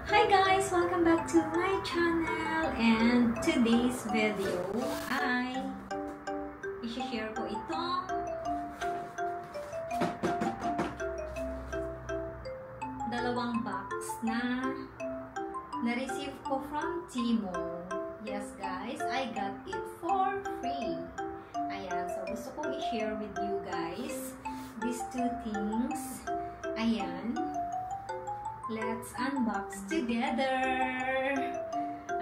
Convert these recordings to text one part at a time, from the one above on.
Hi guys! Welcome back to my channel, and today's video ay i-share ko itong dalawang box na na-receive ko from Temu. Yes guys, I got it for free. Ayan, so gusto kong i-share with you guys these two things. Ayan. Let's unbox together.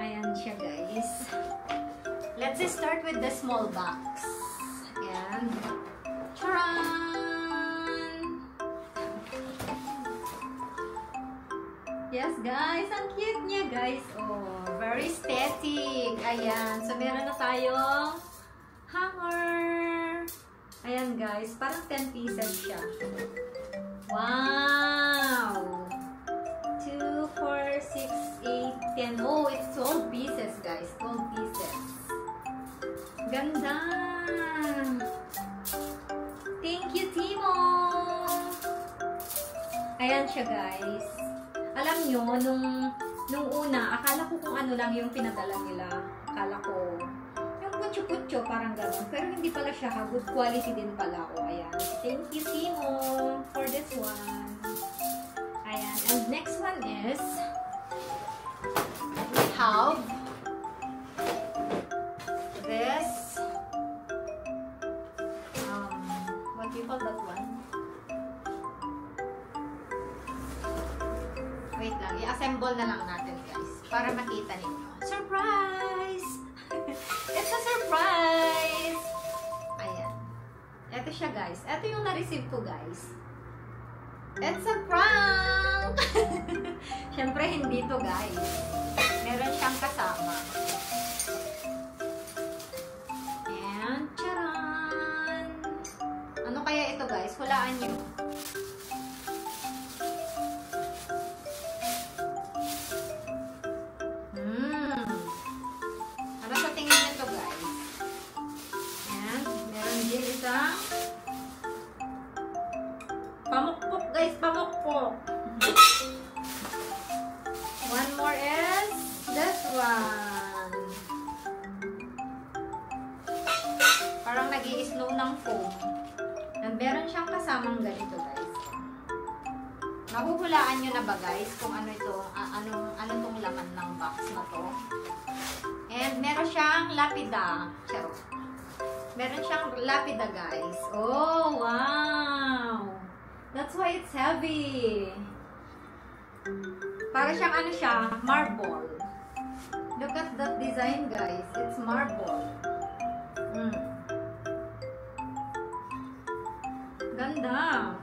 Ayan siya guys. Let's start with the small box. Ayan. Charan! Yes guys, ang cute niya guys. Oh, very aesthetic. Ayan. So meron na tayong hanger. Ayan guys, parang 10 pieces siya. Wow! 2, 4, 6, 8, 10. Oh, it's 12 pieces, guys. 12 pieces. Ganda! Thank you, Temu! Ayan siya, guys. Alam nyo, nung una, akala ko kung ano lang yung pinadala nila. Akala ko, yung putyo-putyo, parang gano'n. Pero hindi pala siya, good quality din pala. O, ayan. Thank you, Temu, for this one. Ayan. And next one is, we have this, what do you call that one? Wait lang, i-assemble na lang natin guys, para makita ninyo. Surprise! It's a surprise! Ayan. Ito siya guys. Ito yung na-receive ko guys. It's a prank! Siyempre, hindi to guys. Meron siyang kasama. And, charan! Ano kaya ito guys? Hulaan nyo. Ano sa tingin nyo to guys? And, meron din isang pamukpok guys, pamukpok. One more is this one. Parang nag-i-snow ng foam. And meron siyang kasamang ganito guys. Nahuhulaan nyo na ba guys kung ano ito, ano tong laman ng box na to. And meron siyang lapida. Charot. Meron siyang lapida guys. Oh, wow! That's why it's heavy. Para siyang ano siya, marble. Look at that design guys. It's marble. Ganda.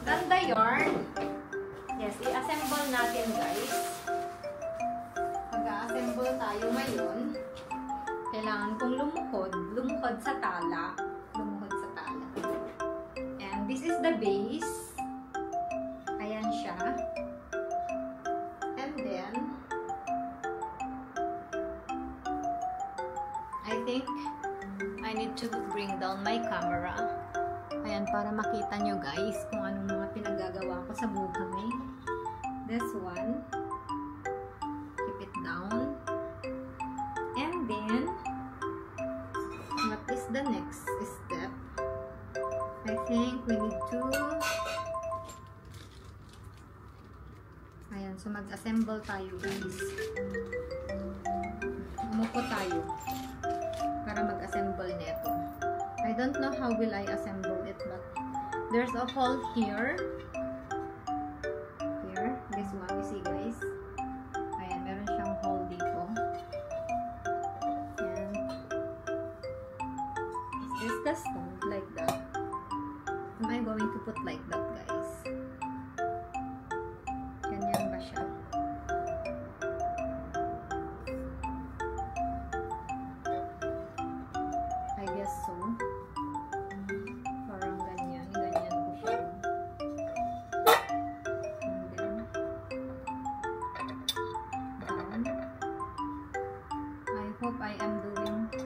Ganda yarn. Yes, i-assemble natin guys. Pag-assemble tayo ngayon, kailangan kong lumuhod sa tala. This is the base. Ayan siya. And then, I think I need to bring down my camera. Ayan, para makita nyo guys kung anong mga pinagagawa ko sa buhay. This one. Keep it down. And then, what is the next step? I think we need to, ayan, so mag-assemble tayo guys. Umupo tayo para mag-assemble neto. I don't know how will I assemble it, but there's a hole here. Here, this one, you see guys. Ayan, meron siyang hole dito. And is this the stone like that? Am I going to put like that, guys? Ganyan ba siya? I guess so. Parang ganyan. Ganyan ko siya. And then, down. I hope I am doing good.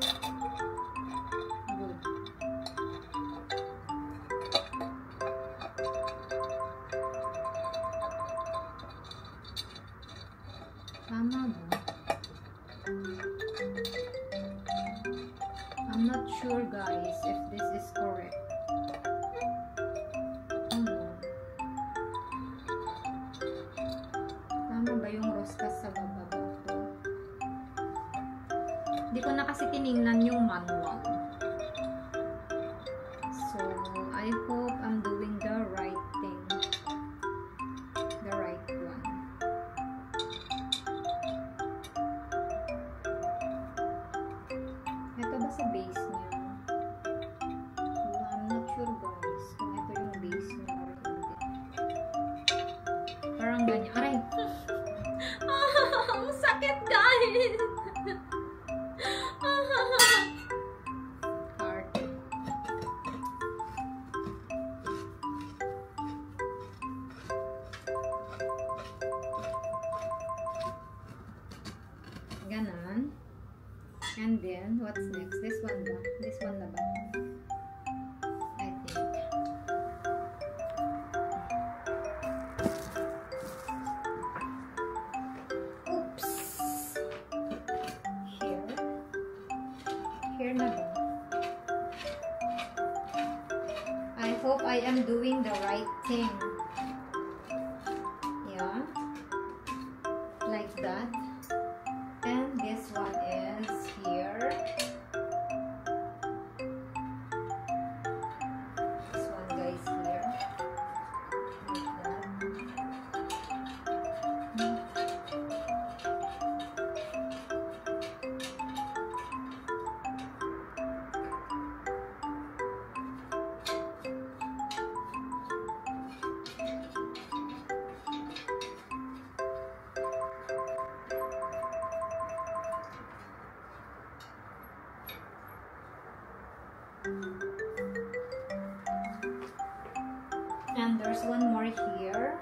not sure guys if this is correct. Tama ba yung roskas sa baba to? Hindi ko na kasi tiningnan yung manual. So, I hope I'm doing the right thing. The right one. Ito ba sa base niya? I'm not sure guys kung ito yung base niya or hindi. Parang ganyan. Aray! Ang sakit guys! Hard. Ganon. And then, what's next? This one ba? This one na ba? I think. Oops! Here. Here na ba? I hope I am doing the right thing. Yeah. Like that. And this one is here. This one guys here. Like that. And there's one more here.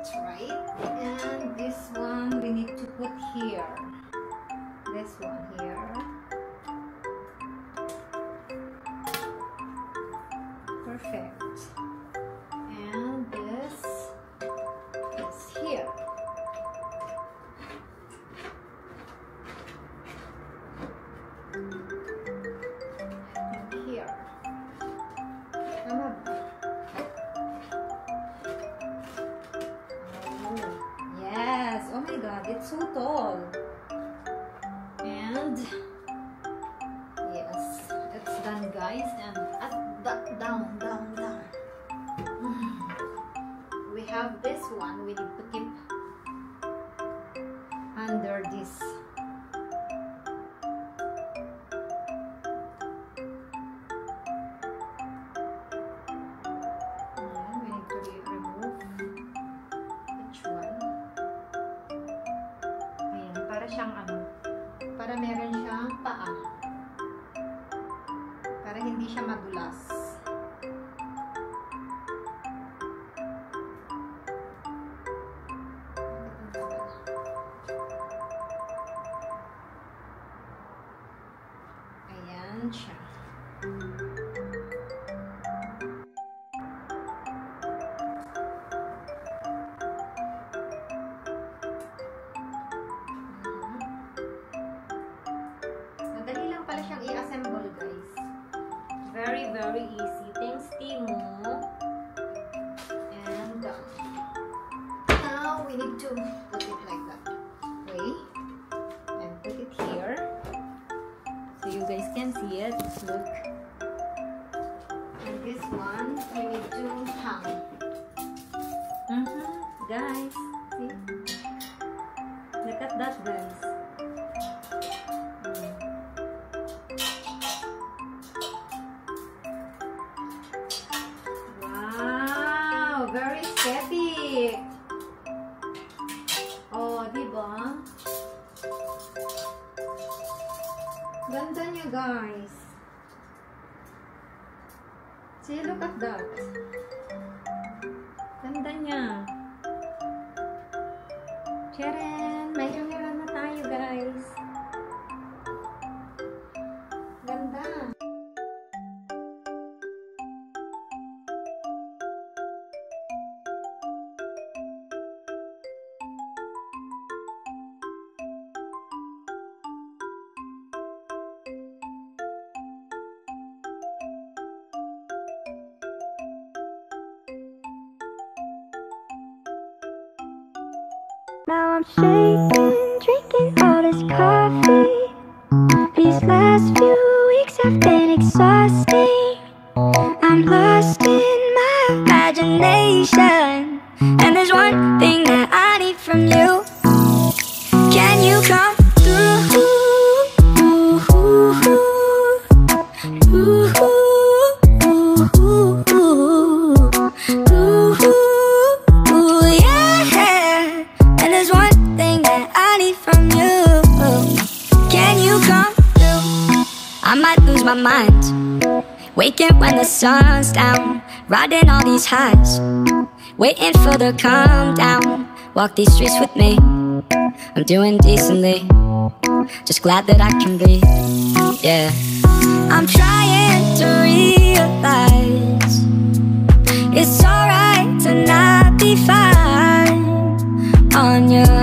Right, and this one we need to put here. This one here. Perfect. And this is here. And here. Tama ba? Oh my god, it's so tall. And yes, it's done guys. And down. We have this one we need to keep under this. We need to remove each one. Siyang para meron siyang paa para hindi siya madulas. Ayan siya. I-assemble guys. Very easy. Thanks Timo. And now we need to put it like that way and put it here so you guys can see it. Look. And this one we need to hang. Guys, see? Look at that guys. Very aesthetic. Oh, diba? Ganda niya, guys. See, look at that. Ganda niya. Charan! May camera na tayo, guys. Ganda. Now I'm shaking, drinking all this coffee. These last few weeks have been exhausting. I'm lost in my imagination, and there's one thing that I need from you. Can you come through? I might lose my mind, waking when the sun's down, riding all these highs, waiting for the calm down. Walk these streets with me, I'm doing decently, just glad that I can breathe, yeah. I'm trying to realize it's alright to not be fine on your